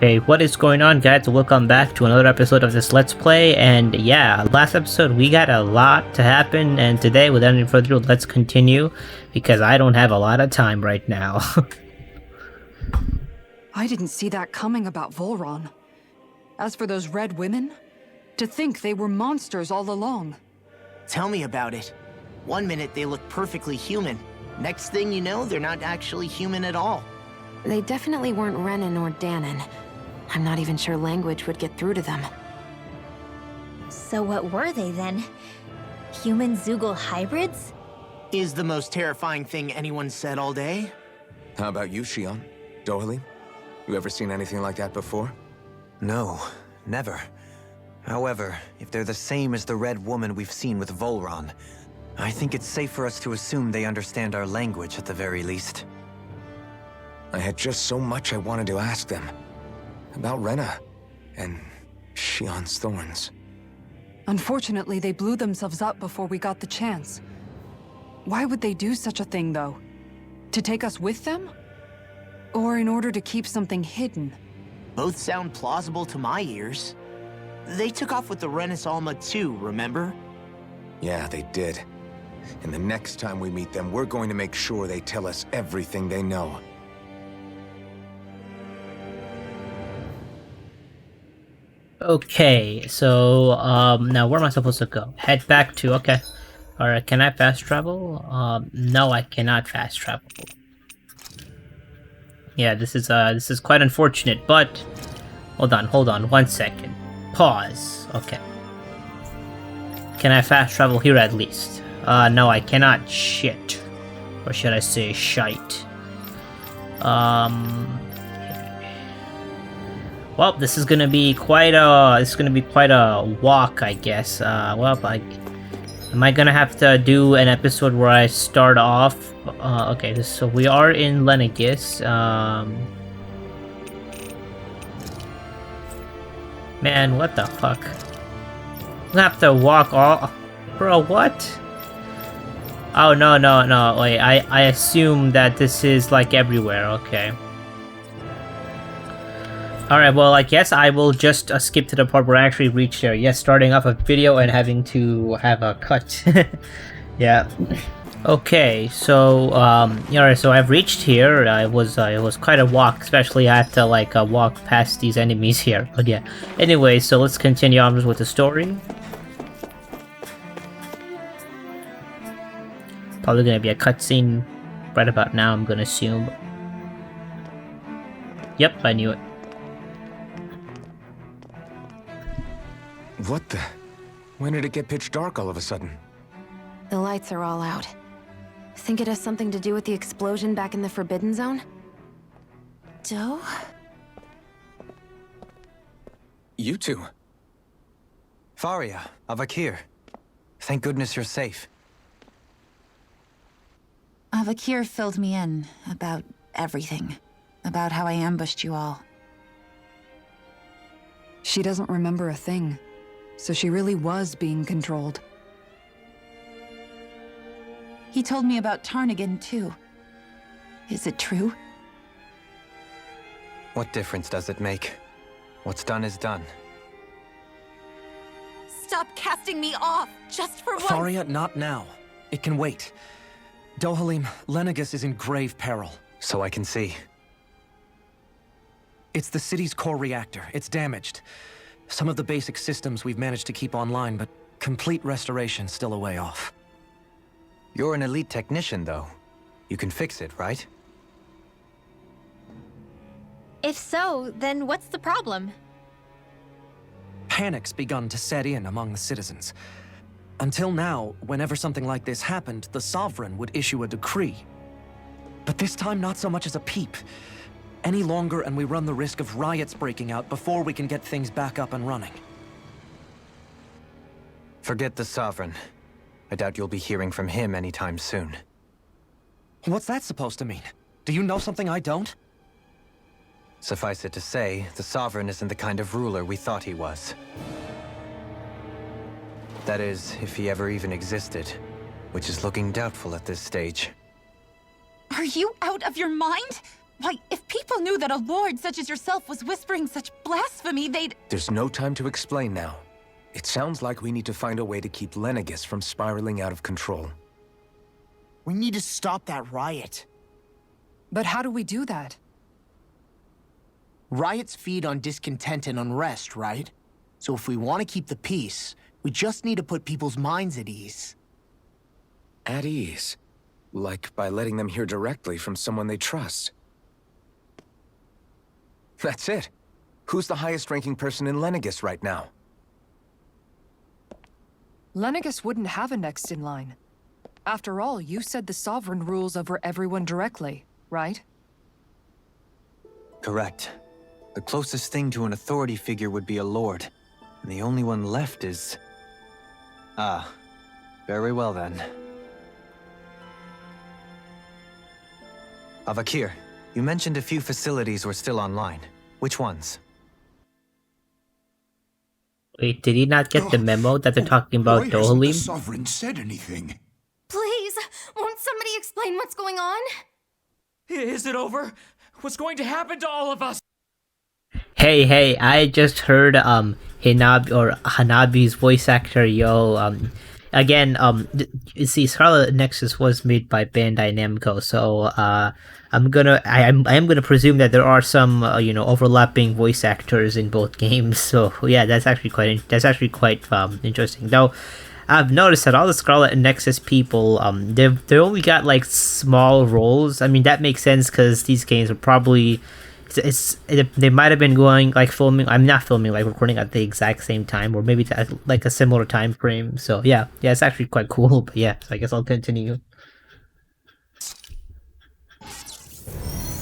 Hey, what is going on, guys? Welcome back to another episode of this Let's Play. And yeah, last episode we got a lot to happen, and today, without any further ado, let's continue because I don't have a lot of time right now. I didn't see that coming about Volron. As for those red women, to think they were monsters all along. Tell me about it. One minute they look perfectly human. Next thing you know, they're not actually human at all. They definitely weren't Renan or Danon. I'm not even sure language would get through to them. So what were they then? Human Zoogle hybrids? Is the most terrifying thing anyone said all day. How about you, Shion? Dohalim? You ever seen anything like that before? No, never. However, if they're the same as the Red Woman we've seen with Volron, I think it's safe for us to assume they understand our language at the very least. I had just so much I wanted to ask them. About Rena, and Shion's thorns. Unfortunately, they blew themselves up before we got the chance. Why would they do such a thing, though? To take us with them? Or in order to keep something hidden? Both sound plausible to my ears. They took off with the Renis Alma too, remember? Yeah, they did. And the next time we meet them, we're going to make sure they tell us everything they know. Okay, so now where am I supposed to go? Head back to okay. Alright, can I fast travel? No, I cannot fast travel. Yeah, this is quite unfortunate, but hold on, 1 second. Pause. Okay. Can I fast travel here at least? No, I cannot. Shit. Or should I say shite? Well, this is gonna be quite a walk, I guess. Am I gonna have to do an episode where I start off? Okay, so we are in Lenegis. Man, what the fuck? I have to walk all... Bro, what? Oh, no, wait, I assume that this is, like, everywhere, okay. Alright, well, I guess I will just skip to the part where I actually reach there. Yes, starting off a video and having to have a cut. Yeah. Okay, so, alright, so I've reached here. It was quite a walk, especially I had to, like, walk past these enemies here. But yeah. Anyway, so let's continue on with the story. Probably gonna be a cutscene right about now, I'm gonna assume. Yep, I knew it. What the? When did it get pitch dark all of a sudden? The lights are all out. Think it has something to do with the explosion back in the Forbidden Zone? Doe? You two. Faria, Avakir. Thank goodness you're safe. Avakir filled me in about everything. About how I ambushed you all. She doesn't remember a thing. So she really was being controlled. He told me about Tarnagin, too. Is it true? What difference does it make? What's done is done. Stop casting me off, just for once! Faria, not now. It can wait. Dohalim, Lenegis is in grave peril. So I can see. It's the city's core reactor. It's damaged. Some of the basic systems we've managed to keep online, but complete restoration's still a way off. You're an elite technician, though. You can fix it, right? If so, then what's the problem? Panic's begun to set in among the citizens. Until now, whenever something like this happened, the Sovereign would issue a decree. But this time, not so much as a peep. Any longer and we run the risk of riots breaking out before we can get things back up and running. Forget the Sovereign. I doubt you'll be hearing from him anytime soon. What's that supposed to mean? Do you know something I don't? Suffice it to say, the Sovereign isn't the kind of ruler we thought he was. That is, if he ever even existed, which is looking doubtful at this stage. Are you out of your mind? Why, if people knew that a lord such as yourself was whispering such blasphemy, they'd... There's no time to explain now. It sounds like we need to find a way to keep Lenegis from spiraling out of control. We need to stop that riot. But how do we do that? Riots feed on discontent and unrest, right? So if we want to keep the peace, we just need to put people's minds at ease. At ease? Like by letting them hear directly from someone they trust. That's it. Who's the highest-ranking person in Lenegis right now? Lenegis wouldn't have a next in line. After all, you said the Sovereign rules over everyone directly, right? Correct. The closest thing to an authority figure would be a lord. And the only one left is... Ah. Very well then. Avakir, you mentioned a few facilities were still online. Which ones? Wait, did he not get the memo that they're talking about Why hasn't the Dohalim? Sovereign said anything? Please, won't somebody explain what's going on? Is it over? What's going to happen to all of us? Hey, I just heard Hanabi's voice actor, again, you see, Scarlet Nexus was made by Bandai Namco, so I am gonna presume that there are some overlapping voice actors in both games. So yeah, that's actually quite interesting. Though I've noticed that all the Scarlet Nexus people, they only got like small roles. I mean, that makes sense because these games are probably. They might have been going like filming. I'm not filming, like recording at the exact same time, or maybe like a similar time frame. So yeah, it's actually quite cool. But yeah, so I guess I'll continue.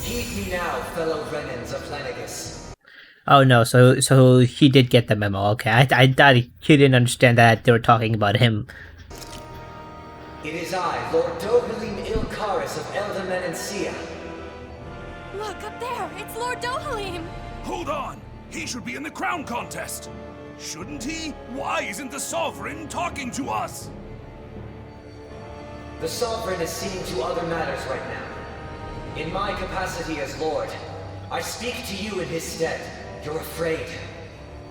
Heed me now, fellow Renans of Lenegis. Oh no, so he did get the memo. Okay, I thought he didn't understand that they were talking about him. It is I, Lord Dohalim Ilkaris of Elda Menancia. Look, up there! It's Lord Dohalim! Hold on! He should be in the crown contest! Shouldn't he? Why isn't the Sovereign talking to us? The Sovereign is seeing to other matters right now. In my capacity as Lord, I speak to you in his stead. You're afraid.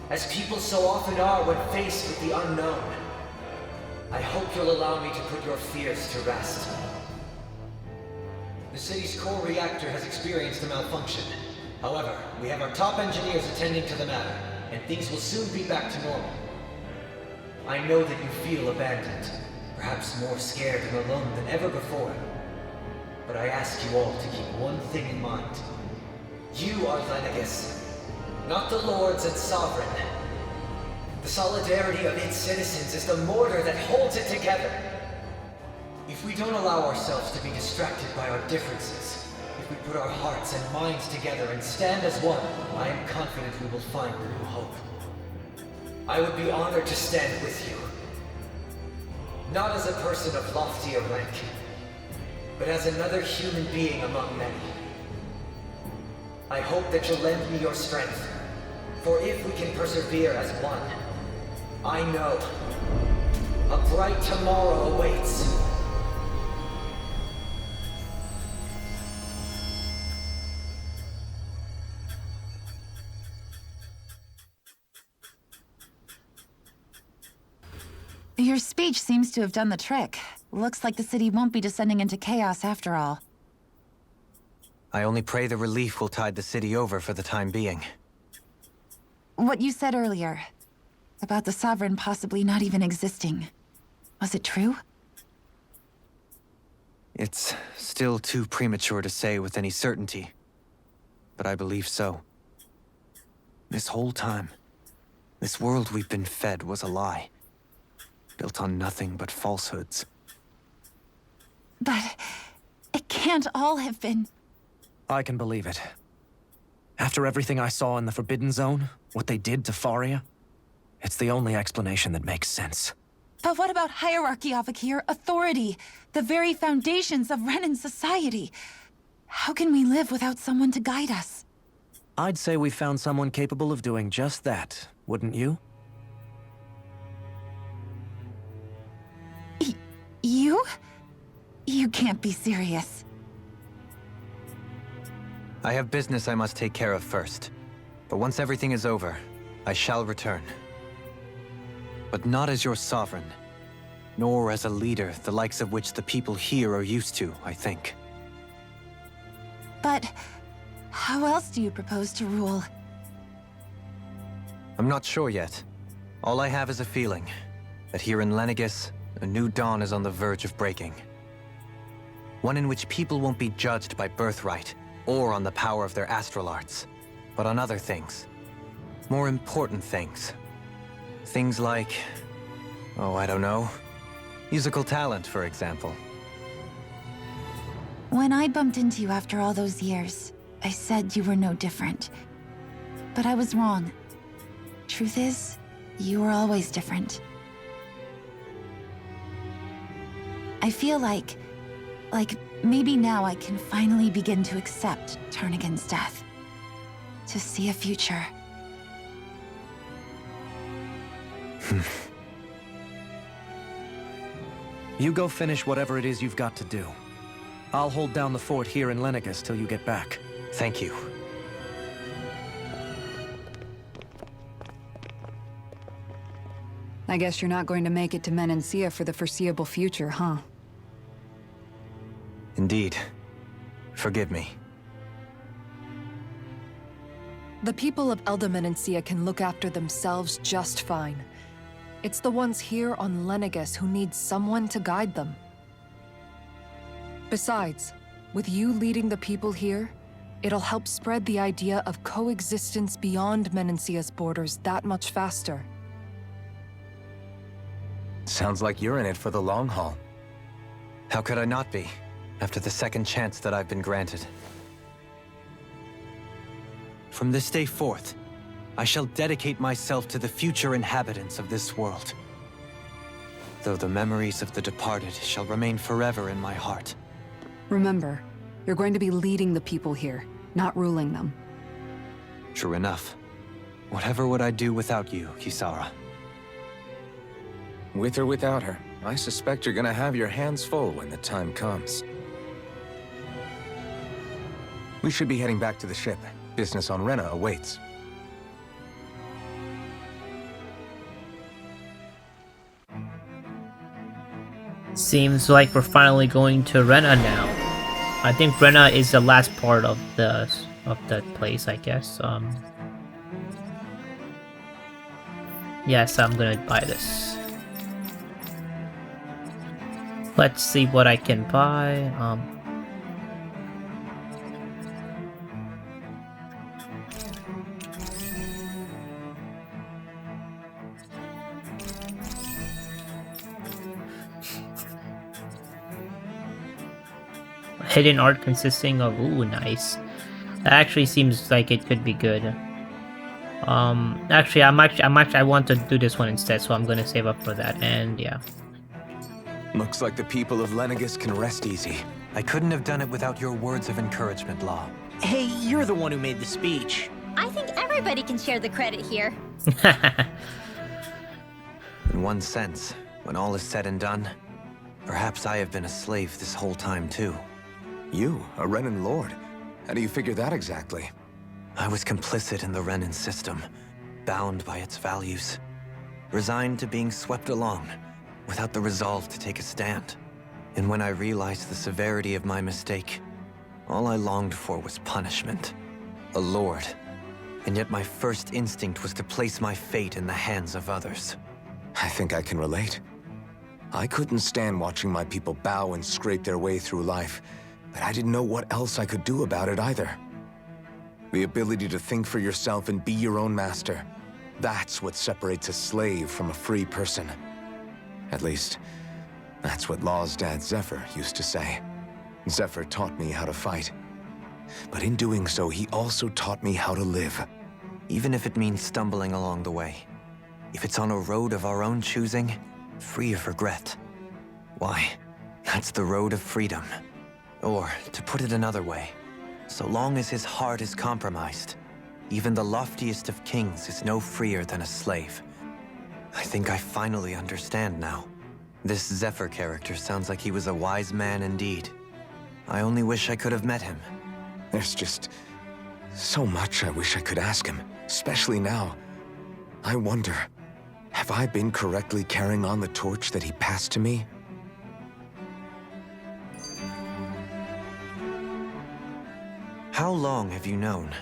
As people so often are when faced with the unknown. I hope you'll allow me to put your fears to rest. The city's core reactor has experienced a malfunction. However, we have our top engineers attending to the matter, and things will soon be back to normal. I know that you feel abandoned, perhaps more scared and alone than ever before. But I ask you all to keep one thing in mind. You are Lenegis, not the Lords and Sovereign. The solidarity of its citizens is the mortar that holds it together. If we don't allow ourselves to be distracted by our differences, if we put our hearts and minds together and stand as one, I am confident we will find new hope. I would be honored to stand with you. Not as a person of loftier rank, but as another human being among many. I hope that you'll lend me your strength, for if we can persevere as one, I know a bright tomorrow awaits. Your speech seems to have done the trick. Looks like the city won't be descending into chaos after all. I only pray the relief will tide the city over for the time being. What you said earlier, about the Sovereign possibly not even existing, was it true? It's still too premature to say with any certainty, but I believe so. This whole time, this world we've been fed was a lie, built on nothing but falsehoods. But it can't all have been... I can believe it. After everything I saw in the Forbidden Zone, what they did to Faria, it's the only explanation that makes sense. But what about hierarchy, Avakir? Authority? The very foundations of Renan society? How can we live without someone to guide us? I'd say we found someone capable of doing just that, wouldn't you? You? You can't be serious. I have business I must take care of first. But once everything is over, I shall return. But not as your sovereign, nor as a leader the likes of which the people here are used to, I think. But how else do you propose to rule? I'm not sure yet. All I have is a feeling that here in Lenegis, a new dawn is on the verge of breaking. One in which people won't be judged by birthright or on the power of their astral arts, but on other things. More important things. Things like, oh, I don't know, musical talent, for example. When I bumped into you after all those years, I said you were no different. But I was wrong. Truth is, you were always different. I feel like maybe now I can finally begin to accept Turnagain's death. To see a future. You go finish whatever it is you've got to do. I'll hold down the fort here in Lenegis till you get back. Thank you. I guess you're not going to make it to Menancia for the foreseeable future, huh? Indeed. Forgive me. The people of Elda Menancia can look after themselves just fine. It's the ones here on Lenegis who need someone to guide them. Besides, with you leading the people here, it'll help spread the idea of coexistence beyond Menancia's borders that much faster. Sounds like you're in it for the long haul. How could I not be, after the second chance that I've been granted? From this day forth, I shall dedicate myself to the future inhabitants of this world. Though the memories of the departed shall remain forever in my heart. Remember, you're going to be leading the people here, not ruling them. True enough. Whatever would I do without you, Kisara? With or without her, I suspect you're gonna have your hands full when the time comes. We should be heading back to the ship. Business on Rena awaits. Seems like we're finally going to Rena now. I think Rena is the last part of the place, I guess. Yes, I'm gonna buy this. Let's see what I can buy. Hidden art consisting of, ooh, nice. That actually seems like it could be good. Actually, I want to do this one instead, so I'm gonna save up for that, and yeah. Looks like the people of Lenegis can rest easy. I couldn't have done it without your words of encouragement, Law. Hey, you're the one who made the speech. I think everybody can share the credit here. In one sense, when all is said and done, perhaps I have been a slave this whole time too. You, a Renan lord? How do you figure that exactly? I was complicit in the Renan system, bound by its values, resigned to being swept along, without the resolve to take a stand. And when I realized the severity of my mistake, all I longed for was punishment. A lord. And yet my first instinct was to place my fate in the hands of others. I think I can relate. I couldn't stand watching my people bow and scrape their way through life, but I didn't know what else I could do about it either. The ability to think for yourself and be your own master, that's what separates a slave from a free person. At least, that's what Law's dad Zephyr used to say. Zephyr taught me how to fight. But in doing so, he also taught me how to live. Even if it means stumbling along the way. If it's on a road of our own choosing, free of regret. Why, that's the road of freedom. Or, to put it another way, so long as his heart is compromised, even the loftiest of kings is no freer than a slave. I think I finally understand now. This Zephyr character sounds like he was a wise man indeed. I only wish I could have met him. There's just So much I wish I could ask him, especially now. I wonder, have I been correctly carrying on the torch that he passed to me? How long have you known?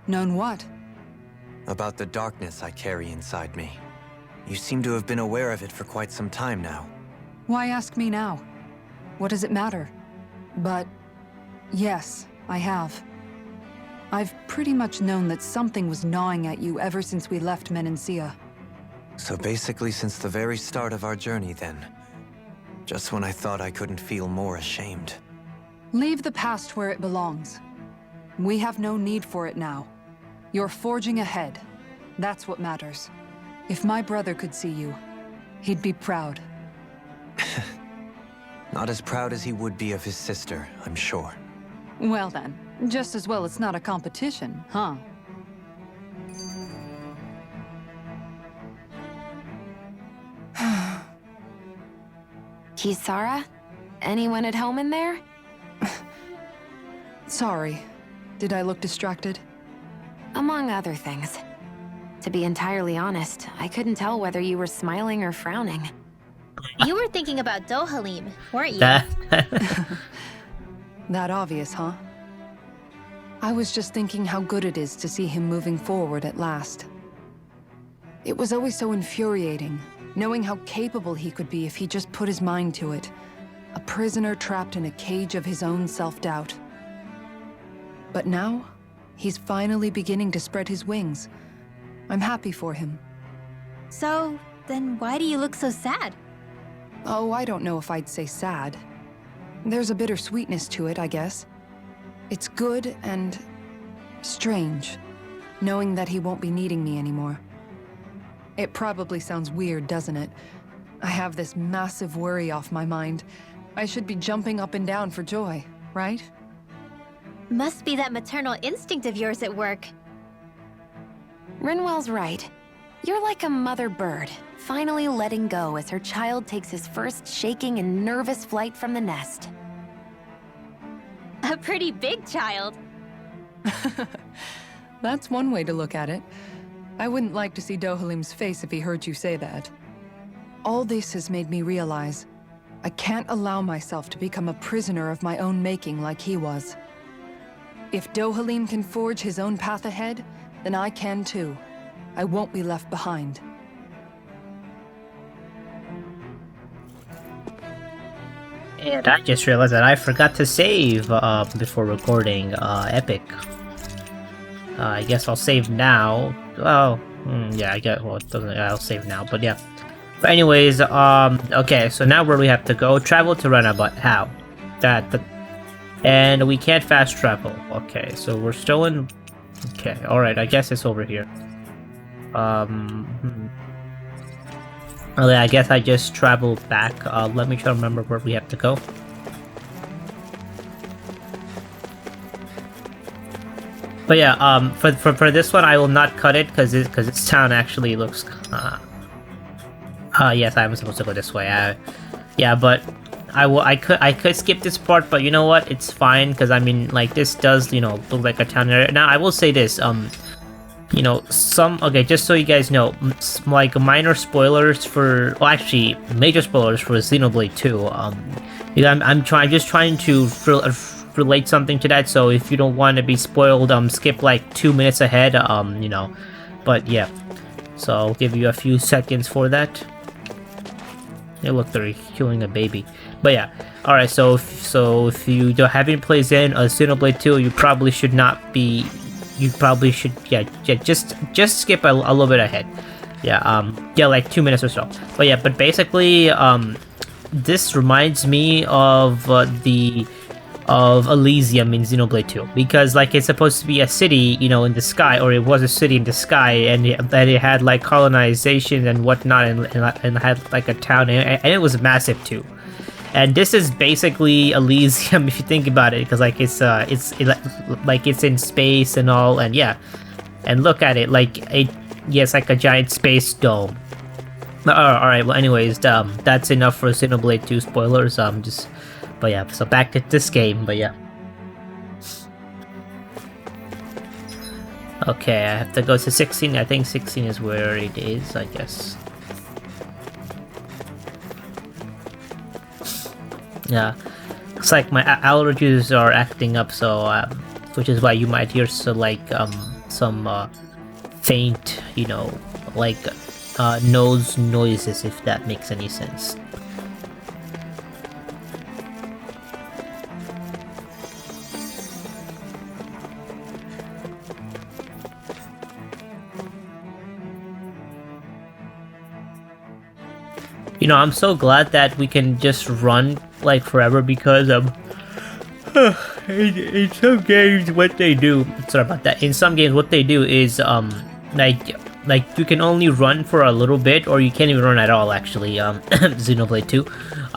Known what? About the darkness I carry inside me. You seem to have been aware of it for quite some time now. Why ask me now? What does it matter? But yes, I have. I've pretty much known that something was gnawing at you ever since we left Menancia. So basically since the very start of our journey then. Just when I thought I couldn't feel more ashamed. Leave the past where it belongs. We have no need for it now. You're forging ahead. That's what matters. If my brother could see you, he'd be proud. Not as proud as he would be of his sister, I'm sure. Well then, just as well it's not a competition, huh? Kisara? Anyone at home in there? Sorry. Did I look distracted? Among other things. To be entirely honest, I couldn't tell whether you were smiling or frowning. You were thinking about Dohalim, weren't you? That obvious, huh? I was just thinking how good it is to see him moving forward at last. It was always so infuriating, knowing how capable he could be if he just put his mind to it. A prisoner trapped in a cage of his own self-doubt. But now, he's finally beginning to spread his wings. I'm happy for him. So, then why do you look so sad? Oh, I don't know if I'd say sad. There's a bittersweetness to it, I guess. It's good and strange, knowing that he won't be needing me anymore. It probably sounds weird, doesn't it? I have this massive worry off my mind. I should be jumping up and down for joy, right? Must be that maternal instinct of yours at work. Rinwell's right. You're like a mother bird, finally letting go as her child takes his first shaking and nervous flight from the nest. A pretty big child. That's one way to look at it. I wouldn't like to see Dohalim's face if he heard you say that. All this has made me realize I can't allow myself to become a prisoner of my own making like he was. If Dohalim can forge his own path ahead, then I can too. I won't be left behind. And I just realized that I forgot to save before recording Epic. I guess I'll save now. Well, yeah, I guess, well, it doesn't, I'll save now, but yeah. But anyways, okay, so now where we have to go? Travel to Renabut. How? And we can't fast travel. Okay, so we're still in... Okay, alright, I guess it's over here. Okay, I guess I just traveled back. Let me try to remember where we have to go. But yeah, for this one, I will not cut it because its town actually looks. Yes, I'm supposed to go this way. Yeah, but I could skip this part, but you know what? It's fine because I mean, like this does look like a town area. Now I will say this, okay, just so you guys know, like minor spoilers for, well, actually major spoilers for Xenoblade 2. I'm just trying to relate something to that, so if you don't want to be spoiled, skip like 2 minutes ahead, but yeah, so I'll give you a few seconds for that. Yeah, look, they're killing a baby. But yeah, all right. So if you haven't played Xenoblade 2, you probably should not be. You probably should, just skip a little bit ahead. Yeah, like 2 minutes or so. But yeah, but basically, this reminds me of Elysium in Xenoblade 2, because like it's supposed to be a city, in the sky, or it was a city in the sky, and it had like colonization and whatnot, and had like a town, and it was massive too. And this is basically Elysium if you think about it, because like it's in space and all, and yeah, and look at it, it's like a giant space dome. All right. Well, anyways, that's enough for Xenoblade 2 spoilers. But yeah, so back to this game. But yeah. Okay, I have to go to 16. I think 16 is where it is, I guess. Yeah, looks like my allergies are acting up, so which is why you might hear some faint, you know, like nose noises, if that makes any sense. You know, I'm so glad that we can just run like forever, because in some games what they do, sorry about that, in some games what they do is like you can only run for a little bit, or you can't even run at all, actually. Xenoblade 2,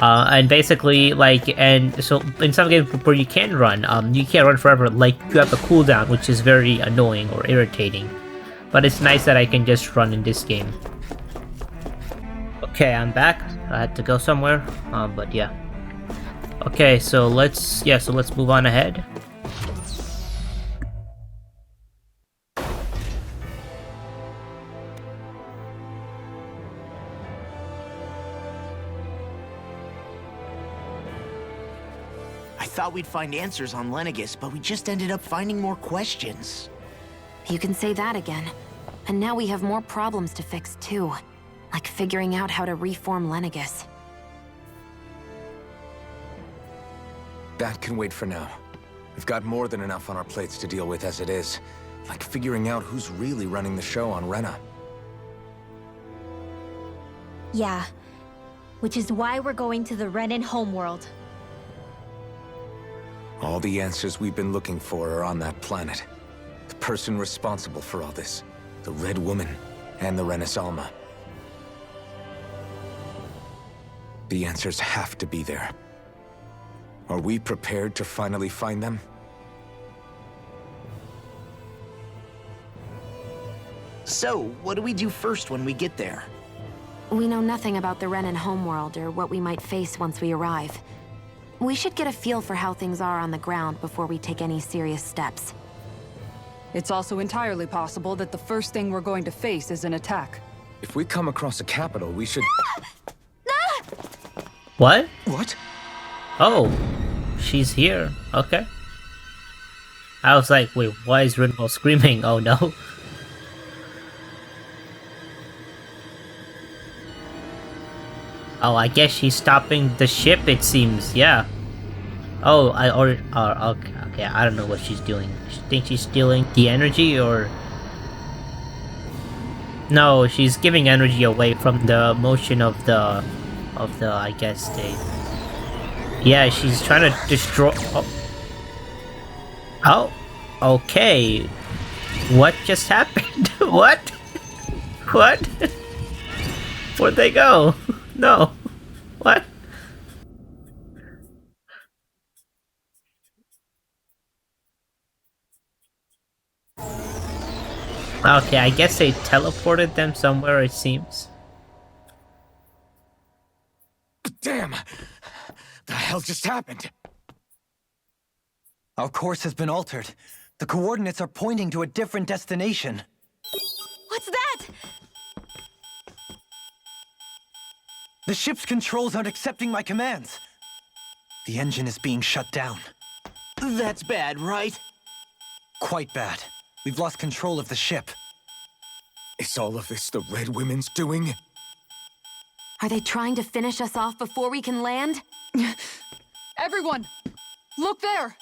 and basically, like, and so in some games where you can run, you can't run forever, like you have a cooldown, which is very annoying or irritating. But it's nice that I can just run in this game. Okay, I'm back. I had to go somewhere, but yeah. Okay, so let's move on ahead. I thought we'd find answers on Lenegis, but we just ended up finding more questions. You can say that again. And now we have more problems to fix too. Like figuring out how to reform Lenegis. That can wait for now. We've got more than enough on our plates to deal with as it is. Like figuring out who's really running the show on Rena. Yeah. Which is why we're going to the Renan homeworld. All the answers we've been looking for are on that planet. The person responsible for all this. The Red Woman and the Renis Alma. The answers have to be there. Are we prepared to finally find them? So, what do we do first when we get there? We know nothing about the Renan homeworld or what we might face once we arrive. We should get a feel for how things are on the ground before we take any serious steps. It's also entirely possible that the first thing we're going to face is an attack. If we come across a capital, we should... What? What? Oh, she's here. Okay. I was like, wait, why is Rinwell screaming? Oh no. Oh, I guess she's stopping the ship, it seems. Yeah. Oh, okay, I don't know what she's doing. She thinks she's stealing the energy, or... No, she's giving energy away from the motion of the, I guess, yeah, she's trying to destroy... Oh, okay. What just happened? What? What? Where'd they go? No. What? Okay, I guess they teleported them somewhere, it seems. Damn! The hell just happened? Our course has been altered. The coordinates are pointing to a different destination. What's that? The ship's controls aren't accepting my commands. The engine is being shut down. That's bad, right? Quite bad. We've lost control of the ship. Is all of this the Red Women's doing? Are they trying to finish us off before we can land? Everyone! Look there!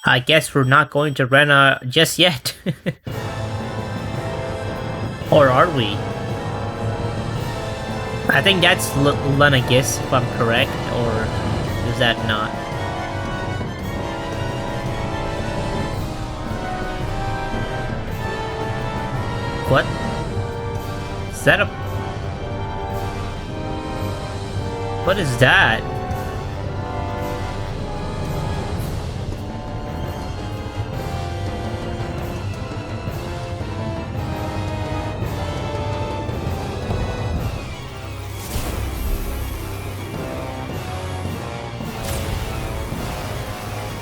I guess we're not going to Rena just yet. Or are we? I think that's Lenegis, if I'm correct, or is that not? What? Is that a... What is that?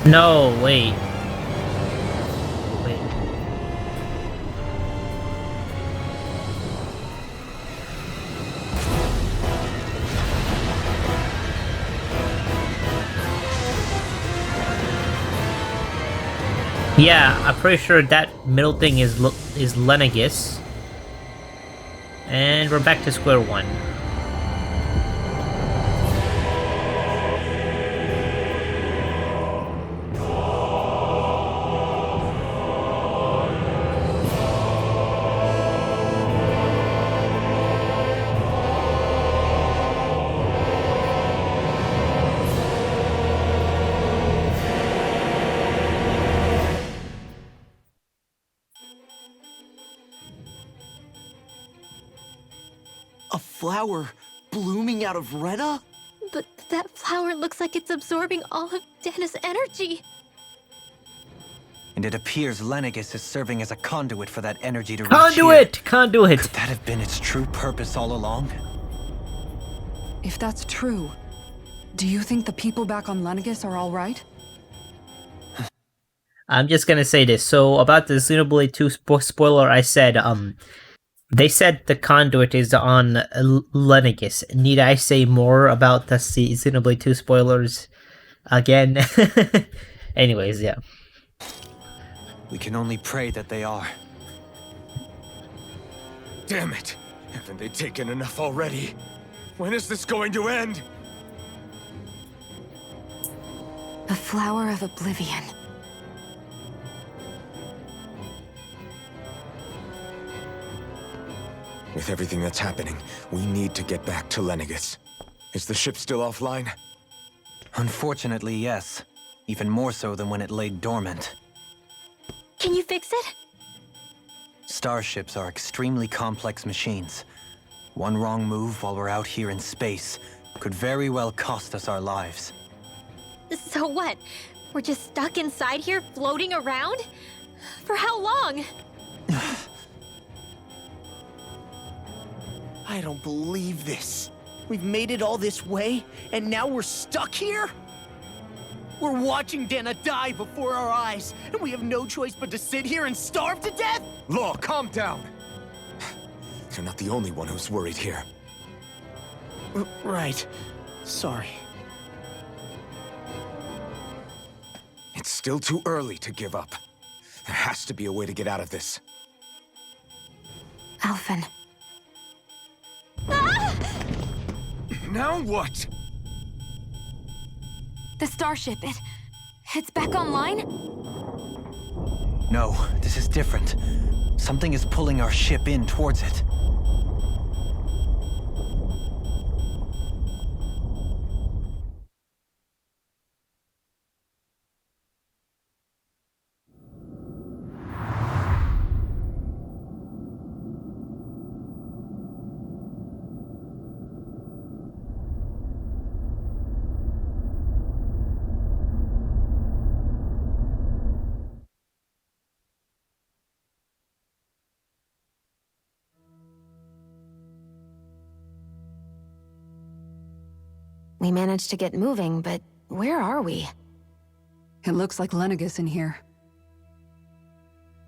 No, wait. Yeah, I'm pretty sure that middle thing is Lenegis. And we're back to square one. A flower blooming out of Rena? But that flower looks like it's absorbing all of Dana's energy. And it appears Lenegis is serving as a conduit for that energy to reach Conduit! here. Conduit! Could that have been its true purpose all along? If that's true, do you think the people back on Lenegis are all right? I'm just gonna say this. So about the Xenoblade 2 spoiler, I said, they said the conduit is on Lenegis. Need I say more about the Xenoblade 2 spoilers again? Anyways, yeah. We can only pray that they are. Damn it! Haven't they taken enough already? When is this going to end? The Flower of Oblivion. With everything that's happening, we need to get back to Lenegis. Is the ship still offline? Unfortunately, yes. Even more so than when it lay dormant. Can you fix it? Starships are extremely complex machines. One wrong move while we're out here in space could very well cost us our lives. So what? We're just stuck inside here, floating around? For how long? I don't believe this. We've made it all this way, and now we're stuck here? We're watching Dana die before our eyes, and we have no choice but to sit here and starve to death? Law, calm down! You're not the only one who's worried here. Right. Sorry. It's still too early to give up. There has to be a way to get out of this. Alphen. Now what? The starship, it's back online? No, this is different. Something is pulling our ship in towards it. We managed to get moving, but where are we? It looks like Lenegis in here.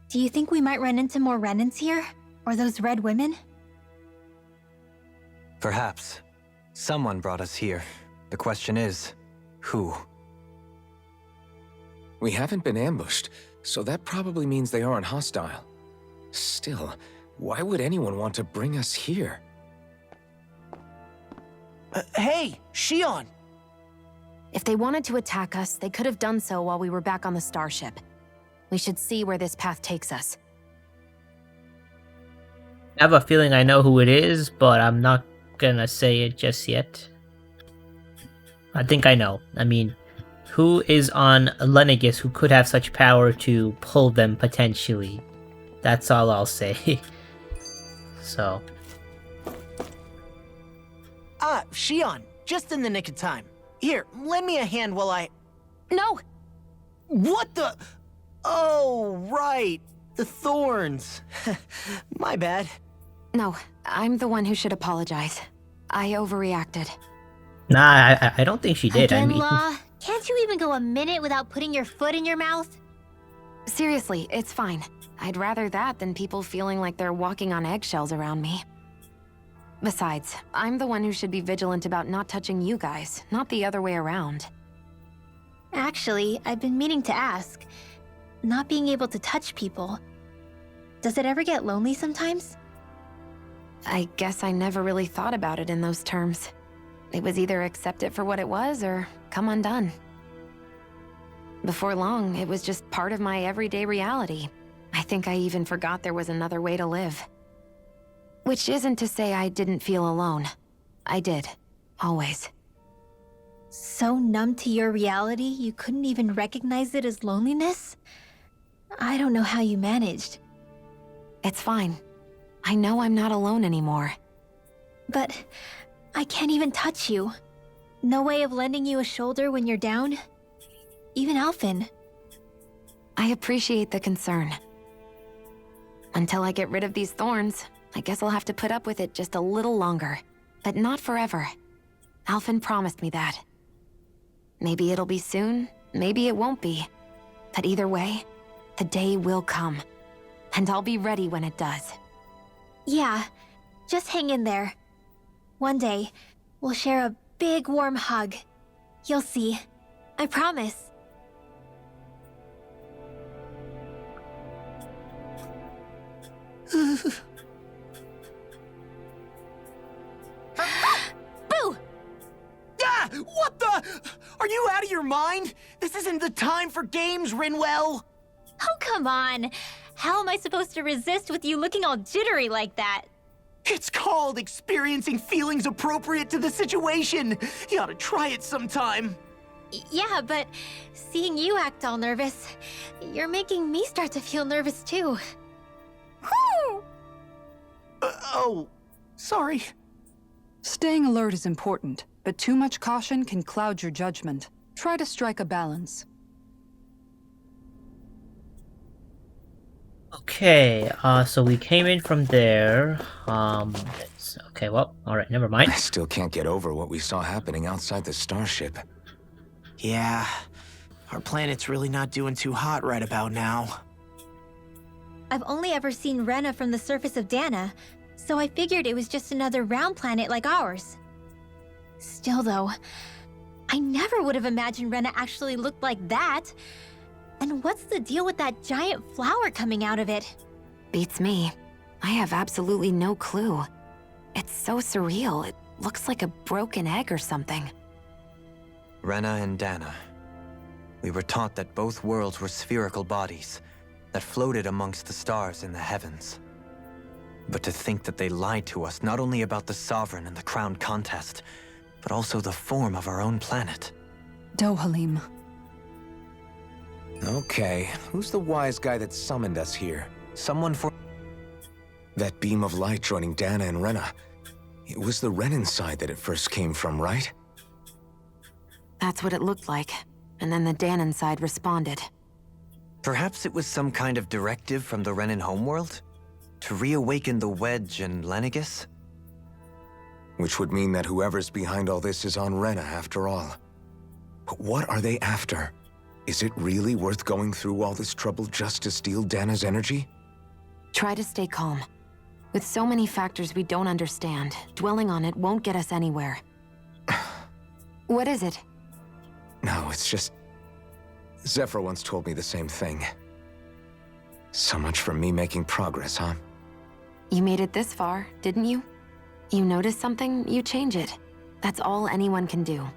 Do you think we might run into more Renans here? Or those red women? Perhaps. Someone brought us here. The question is, who? We haven't been ambushed, so that probably means they aren't hostile. Still, why would anyone want to bring us here? Hey, Shion! If they wanted to attack us, they could have done so while we were back on the starship. We should see where this path takes us. I have a feeling I know who it is, but I'm not gonna say it just yet. I think I know. I mean, who is on Lenegis who could have such power to pull them potentially? That's all I'll say. So. Shion, just in the nick of time. Here, lend me a hand while I... No! What the... Oh, right. The thorns. My bad. No, I'm the one who should apologize. I overreacted. Nah, I don't think she did. Again, I mean, Law? Can't you even go a minute without putting your foot in your mouth? Seriously, it's fine. I'd rather that than people feeling like they're walking on eggshells around me. Besides, I'm the one who should be vigilant about not touching you guys, not the other way around. Actually, I've been meaning to ask. not being able to touch people, does it ever get lonely sometimes? I guess I never really thought about it in those terms. It was either accept it for what it was or come undone. Before long, it was just part of my everyday reality. I think I even forgot there was another way to live. Which isn't to say I didn't feel alone. I did. Always. So numb to your reality, you couldn't even recognize it as loneliness? I don't know how you managed. It's fine. I know I'm not alone anymore. But I can't even touch you. No way of lending you a shoulder when you're down? Even Alphen. I appreciate the concern. Until I get rid of these thorns, I guess I'll have to put up with it just a little longer. But not forever. Alphen promised me that. Maybe it'll be soon, maybe it won't be. But either way, the day will come. And I'll be ready when it does. Yeah, just hang in there. One day, we'll share a big warm hug. You'll see. I promise. Boo! Ah! What the? Are you out of your mind? This isn't the time for games, Rinwell! Oh, come on. How am I supposed to resist with you looking all jittery like that? It's called experiencing feelings appropriate to the situation. You ought to try it sometime. Yeah, but seeing you act all nervous, you're making me start to feel nervous too. Oh, sorry. Staying alert is important, but too much caution can cloud your judgment. Try to strike a balance. Okay, so we came in from there. Okay, well, alright, never mind. I still can't get over what we saw happening outside the starship. Yeah, our planet's really not doing too hot right about now. I've only ever seen Rena from the surface of Dana, so I figured it was just another round planet like ours. Still though, I never would have imagined Rena actually looked like that. And what's the deal with that giant flower coming out of it? Beats me. I have absolutely no clue. It's so surreal. It looks like a broken egg or something. Rena and Dana. We were taught that both worlds were spherical bodies that floated amongst the stars in the heavens. But to think that they lied to us not only about the Sovereign and the Crown contest, but also the form of our own planet. Dohalim. Okay, who's the wise guy that summoned us here? Someone for... That beam of light joining Dana and Rena. It was the Renan side that it first came from, right? That's what it looked like. And then the Danon side responded. Perhaps it was some kind of directive from the Renan homeworld? To reawaken the Wedge and Lenegis? Which would mean that whoever's behind all this is on Rena after all. But what are they after? Is it really worth going through all this trouble just to steal Dana's energy? Try to stay calm. With so many factors we don't understand, dwelling on it won't get us anywhere. What is it? No, it's just... Zephyr once told me the same thing. So much for me making progress, huh? You made it this far, didn't you? You notice something, you change it. That's all anyone can do.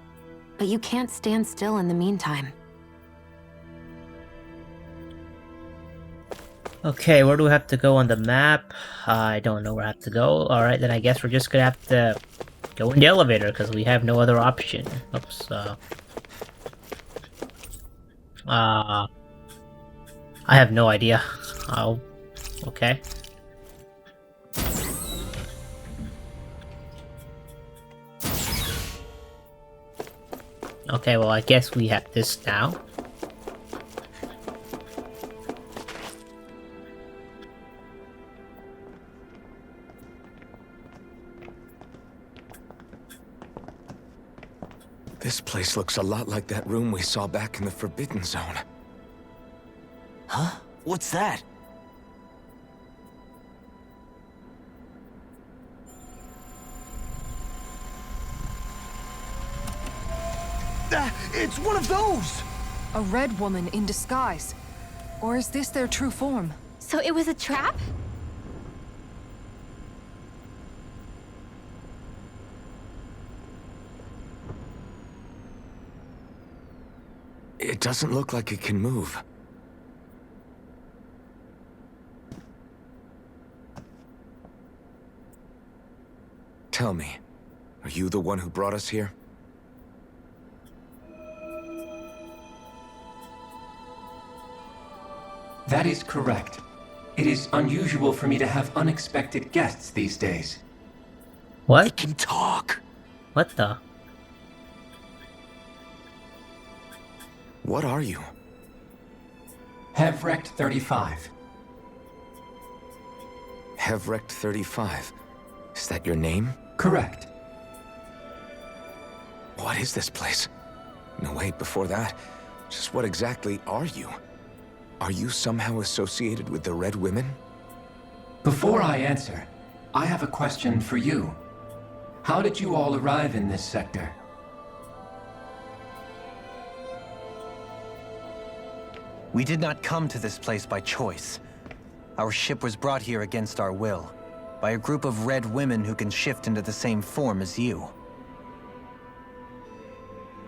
But you can't stand still in the meantime. Okay, where do we have to go on the map? I don't know where I have to go. Alright, then I guess we're just gonna have to go in the elevator, because we have no other option. Oops, I have no idea. Oh, okay. Okay, well, I guess we have this now. This place looks a lot like that room we saw back in the Forbidden Zone. Huh? What's that? It's one of those! A red woman in disguise. Or is this their true form? So it was a trap? It doesn't look like it can move. Tell me, are you the one who brought us here? That is correct. It is unusual for me to have unexpected guests these days. What? It can talk. What the? What are you? Hevrecht 35. Hevrecht 35. Is that your name? Correct. What is this place? No, wait, before that, just what exactly are you? Are you somehow associated with the Red Women? Before I answer, I have a question for you. How did you all arrive in this sector? We did not come to this place by choice. Our ship was brought here against our will, by a group of Red Women who can shift into the same form as you.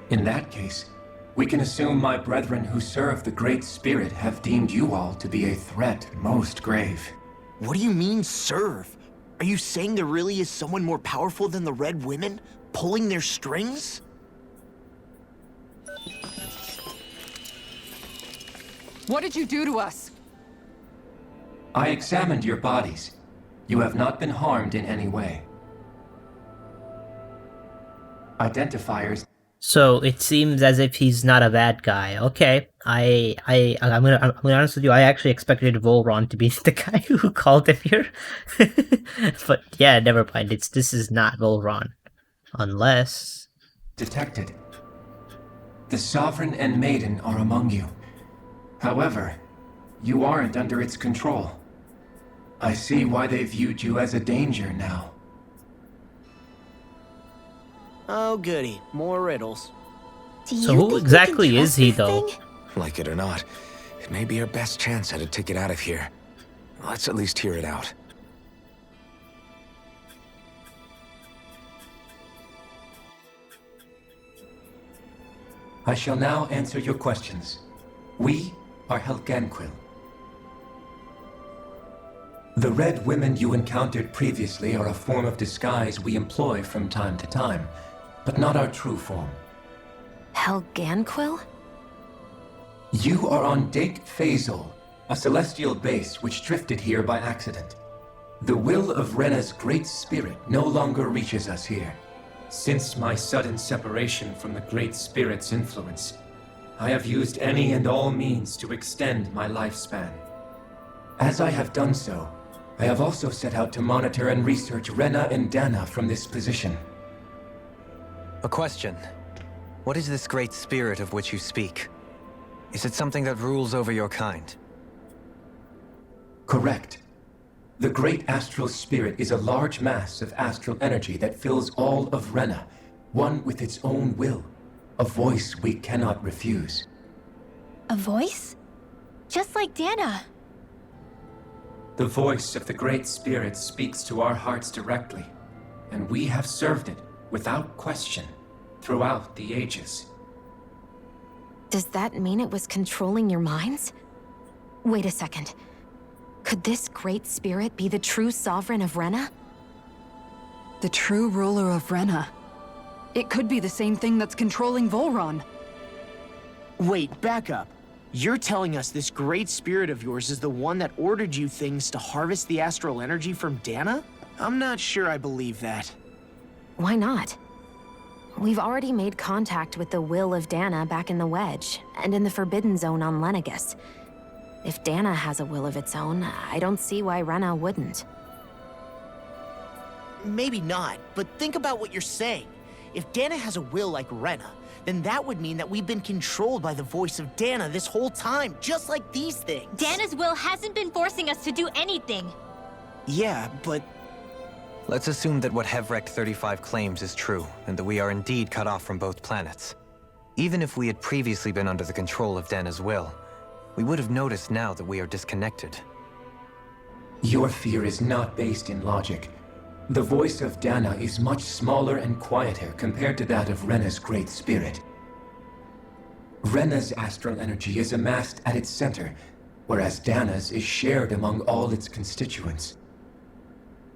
In that case, we can assume my brethren who serve the Great Spirit have deemed you all to be a threat most grave. What do you mean, serve? Are you saying there really is someone more powerful than the Red Women, pulling their strings? What did you do to us? I examined your bodies. You have not been harmed in any way. Identifiers. So it seems as if he's not a bad guy. Okay, I'm gonna be honest with you. I actually expected Volron to be the guy who called him here, but yeah, never mind. This is not Volron, unless Detected. The Sovereign and Maiden are among you. However, you aren't under its control. I see why they viewed you as a danger now. Oh, goody. More riddles. So who exactly is he, though? Like it or not, it may be our best chance at a ticket out of here. Let's at least hear it out. I shall now answer your questions. We are Helganquil. The Red Women you encountered previously are a form of disguise we employ from time to time, but not our true form. Helganquil? You are on Dake Phasol, a celestial base which drifted here by accident. The will of Rena's great spirit no longer reaches us here. Since my sudden separation from the Great Spirit's influence, I have used any and all means to extend my lifespan. As I have done so, I have also set out to monitor and research Rena and Dana from this position. A question. What is this Great Spirit of which you speak? Is it something that rules over your kind? Correct. The Great Astral Spirit is a large mass of astral energy that fills all of Rena, one with its own will, a voice we cannot refuse. A voice? Just like Dana. The voice of the Great Spirit speaks to our hearts directly, and we have served it without question throughout the ages. Does that mean it was controlling your minds? Wait a second. Could this Great Spirit be the true Sovereign of Rena? The true ruler of Rena. It could be the same thing that's controlling Volron. Wait, back up. You're telling us this great spirit of yours is the one that ordered you things to harvest the astral energy from Dana? I'm not sure I believe that. Why not? We've already made contact with the will of Dana back in the Wedge, and in the Forbidden Zone on Lenegus. If Dana has a will of its own, I don't see why Rena wouldn't. Maybe not, but think about what you're saying. If Dana has a will like Rena, then that would mean that we've been controlled by the voice of Dana this whole time, just like these things. Dana's will hasn't been forcing us to do anything. Yeah, but... Let's assume that what Hevrecht 35 claims is true, and that we are indeed cut off from both planets. Even if we had previously been under the control of Dana's will, we would have noticed now that we are disconnected. Your fear is not based in logic. The voice of Dana is much smaller and quieter compared to that of Rena's Great Spirit. Rena's astral energy is amassed at its center, whereas Dana's is shared among all its constituents.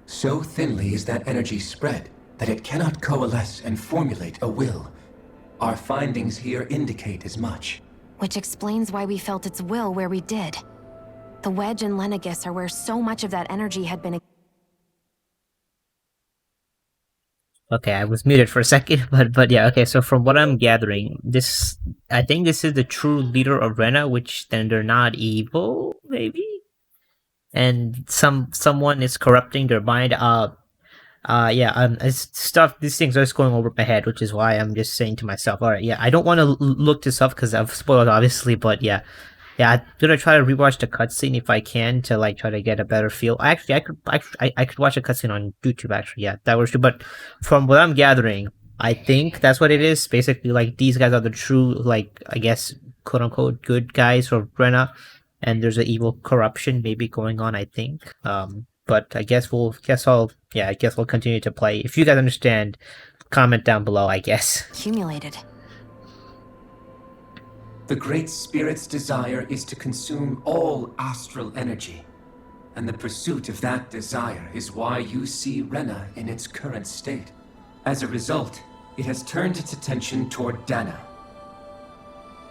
So thinly is that energy spread that it cannot coalesce and formulate a will. Our findings here indicate as much. Which explains why we felt its will where we did. The Wedge and Lenegis are where so much of that energy had been... Okay, I was muted for a second, but yeah, okay, so from what I'm gathering, I think this is the true leader of Rena, which then they're not evil, maybe? And someone is corrupting their mind. These things are just going over my head, which is why I'm just saying to myself, alright, yeah, I don't want to look this up because I've spoiled, obviously, but yeah, I'm gonna try to rewatch the cutscene if I can to like try to get a better feel. Actually, I could watch a cutscene on YouTube. Actually, yeah, that works too. But from what I'm gathering, I think that's what it is. Basically, like these guys are the true, like I guess, quote unquote, good guys for Rena, and there's an evil corruption maybe going on. I think. But I guess we'll continue to play. If you guys understand, comment down below. I guess. Accumulated. The Great Spirit's desire is to consume all astral energy, and the pursuit of that desire is why you see Rena in its current state. As a result, it has turned its attention toward Dana.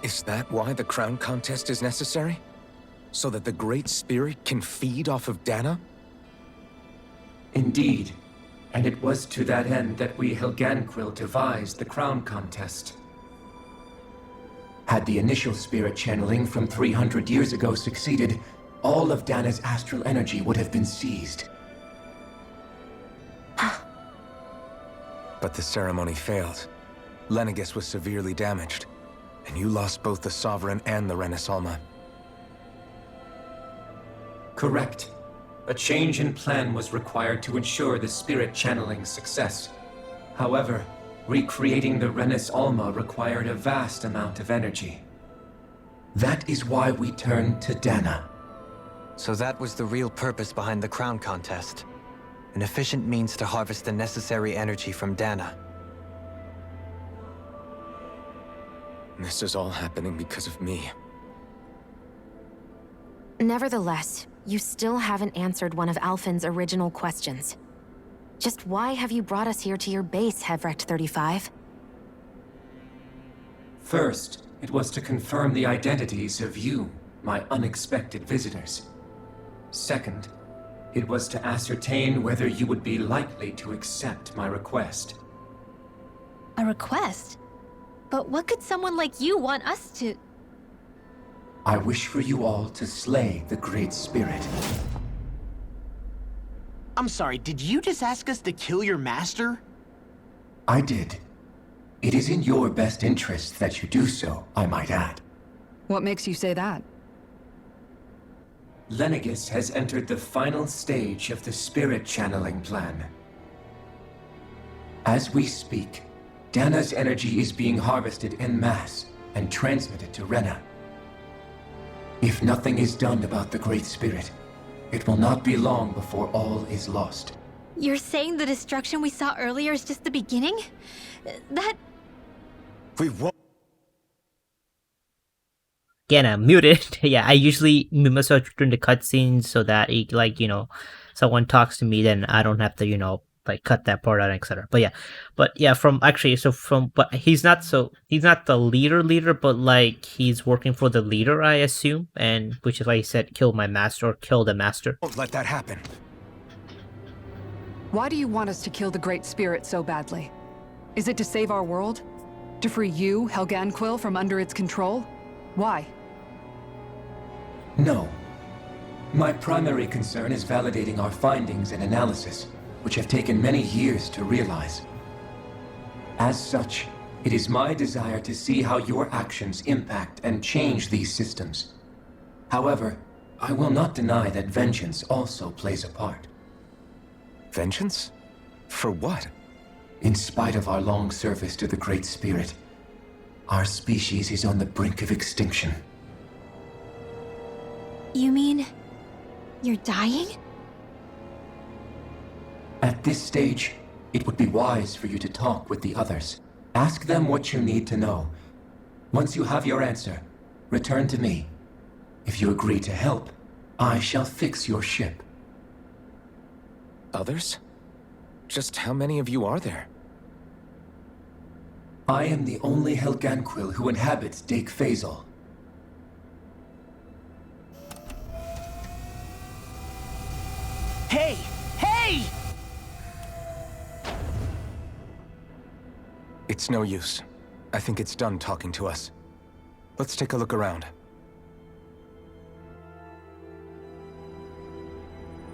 Is that why the crown contest is necessary? So that the Great Spirit can feed off of Dana? Indeed, and it was to that end that we Helganquil devised the crown contest. Had the initial spirit channeling from 300 years ago succeeded, all of Dana's astral energy would have been seized. But the ceremony failed. Lenegis was severely damaged, and you lost both the Sovereign and the Renasalma. Correct. A change in plan was required to ensure the spirit channeling's success. However, recreating the Renis Alma required a vast amount of energy. That is why we turned to Dana. So that was the real purpose behind the crown contest. An efficient means to harvest the necessary energy from Dana. This is all happening because of me. Nevertheless, you still haven't answered one of Alphen's original questions. Just why have you brought us here to your base, Hevrecht 35? First, it was to confirm the identities of you, my unexpected visitors. Second, it was to ascertain whether you would be likely to accept my request. A request? But what could someone like you want us to... I wish for you all to slay the Great Spirit. I'm sorry, did you just ask us to kill your master? I did. It is in your best interest that you do so, I might add. What makes you say that? Lenegis has entered the final stage of the spirit channeling plan. As we speak, Dana's energy is being harvested en masse and transmitted to Rena. If nothing is done about the Great Spirit, it will not be long before all is lost. You're saying the destruction we saw earlier is just the beginning? That... We won't... Again, I'm muted. Yeah, I usually mute myself during the cutscenes so that, someone talks to me, then I don't have to, cut that part out, etc. But he's not the leader, but he's working for the leader, I assume, and which is why he said kill my master or kill the master. Won't let that happen. Why do you want us to kill the Great Spirit so badly? Is it to save our world? To free you, Helganquil, from under its control? Why? No. My primary concern is validating our findings and analysis, which have taken many years to realize. As such, it is my desire to see how your actions impact and change these systems. However, I will not deny that vengeance also plays a part. Vengeance? For what? In spite of our long service to the Great Spirit, our species is on the brink of extinction. You mean... you're dying? At this stage, it would be wise for you to talk with the others. Ask them what you need to know. Once you have your answer, return to me. If you agree to help, I shall fix your ship. Others? Just how many of you are there? I am the only Helganquil who inhabits Dake Faisal. Hey! Hey! It's no use. I think it's done talking to us. Let's take a look around.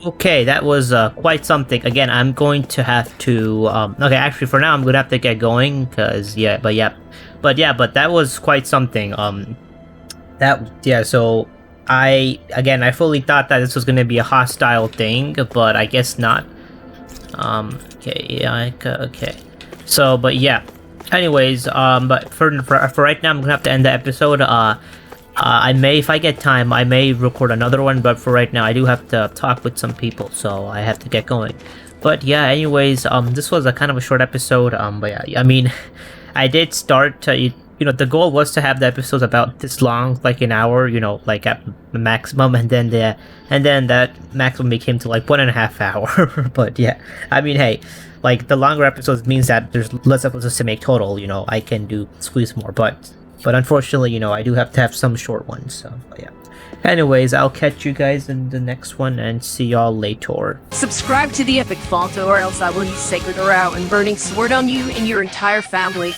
Okay, that was quite something. Again, I'm going to have to okay, actually for now I'm gonna have to get going because but that was quite something. So I fully thought that this was gonna be a hostile thing, but I guess not. Okay. So, but yeah. Anyways, but for right now I'm gonna have to end the episode. I may, if I get time, I may record another one, but for right now, I do have to talk with some people, so I have to get going. But yeah, anyways, this was a kind of a short episode, but yeah, I mean, I did start to, the goal was to have the episodes about this long, like an hour, like at the maximum, and then that maximum became to like 1.5 hour, but yeah, I mean, hey, like the longer episodes means that there's less episodes to make total, I can squeeze more, but unfortunately, I do have to have some short ones, so yeah. Anyways, I'll catch you guys in the next one and see y'all later. Subscribe to the Epic Falto or else I will use Sacred Arrow and Burning Sword on you and your entire family.